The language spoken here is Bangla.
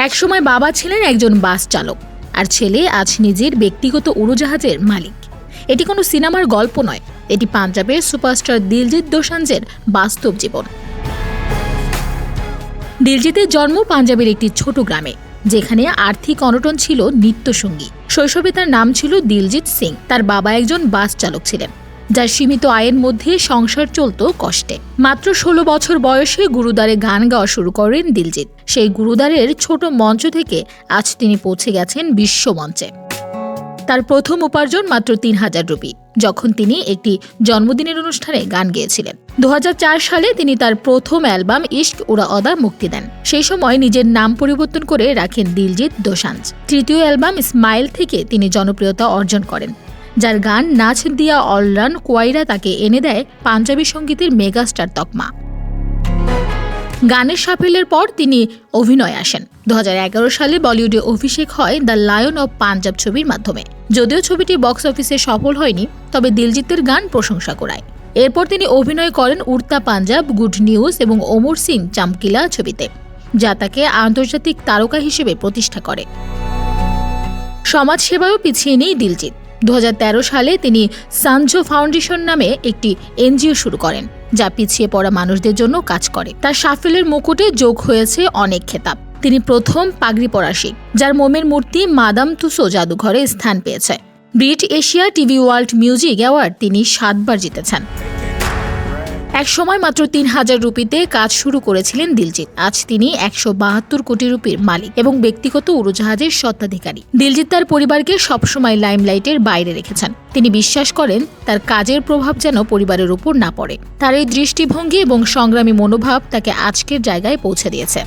একসময় বাবা ছিলেন একজন বাস চালক, আর ছেলে আজ নিজের ব্যক্তিগত উড়োজাহাজের মালিক। এটি কোনো সিনেমার গল্প নয়, এটি পাঞ্জাবের সুপারস্টার দিলজিৎ দোসাঞ্জের বাস্তব জীবন। দিলজিতের জন্ম পাঞ্জাবের একটি ছোট গ্রামে, যেখানে আর্থিক অনটন ছিল নিত্যসঙ্গী। শৈশবে তার নাম ছিল দিলজিৎ সিং। তার বাবা একজন বাস চালক ছিলেন, যার সীমিত আয়ের মধ্যে সংসার চলত কষ্টে। মাত্র 16 বছর বয়সে গুরুদ্বারে গান গাওয়া শুরু করেন দিলজিৎ। সেই গুরুদ্বারের ছোট মঞ্চ থেকে আজ তিনি পৌঁছে গেছেন বিশ্ব মঞ্চে। তার প্রথম উপার্জন মাত্র 3000 রুপি, যখন তিনি একটি জন্মদিনের অনুষ্ঠানে গান গেয়েছিলেন। 2004 সালে তিনি তার প্রথম অ্যালবাম ইশক উড়া অদা মুক্তি দেন। সেই সময় নিজের নাম পরিবর্তন করে রাখেন দিলজিৎ দোসাঞ্জ। তৃতীয় অ্যালবাম স্মাইল থেকে তিনি জনপ্রিয়তা অর্জন করেন, যার গান নাচ দিয়া অলরান কোয়াইরা তাকে এনে দেয় পাঞ্জাবি সঙ্গীতের মেগাস্টার তকমা। গানের সাফল্যের পর তিনি অভিনয়ে আসেন। 2011 সালে বলিউডে অভিষেক হয় দ্য লায়ন অব পাঞ্জাব ছবির মাধ্যমে। যদিও ছবিটি বক্স অফিসে সফল হয়নি, তবে দিলজিতের গান প্রশংসা কুড়ায়। এরপর তিনি অভিনয় করেন উড়তা পাঞ্জাব, গুড নিউজ এবং অমর সিং চামকিলা ছবিতে, যা তাকে আন্তর্জাতিক তারকা হিসেবে প্রতিষ্ঠা করে। সমাজসেবায়ও পিছিয়ে নেই দিলজিৎ। 2013 সালে তিনি সানজো ফাউন্ডেশন নামে একটি এনজিও শুরু করেন, যা পিছিয়ে পড়া মানুষদের জন্য কাজ করে। তার সাফল্যের মুকুটে যোগ হয়েছে অনেক খেতাব। তিনি প্রথম পাগড়ি পরা শিখ, যার মোমের মূর্তি মাদাম তুসো জাদুঘরে স্থান পেয়েছে। Brit Asia TV World Music Award তিনি 7 বার জিতেছেন। এক সময় মাত্র 3000 রুপিতে কাজ শুরু করেছিলেন দিলজিৎ। আজ তিনি 172 কোটি রুপির মালিক এবং ব্যক্তিগত উড়োজাহাজের স্বত্বাধিকারী। দিলজিৎ তার পরিবারকে সবসময় লাইমলাইটের বাইরে রেখেছেন। তিনি বিশ্বাস করেন তার কাজের প্রভাব যেন পরিবারের উপর না পড়ে। তার এই দৃষ্টিভঙ্গি এবং সংগ্রামী মনোভাব তাকে আজকের জায়গায় পৌঁছে দিয়েছে।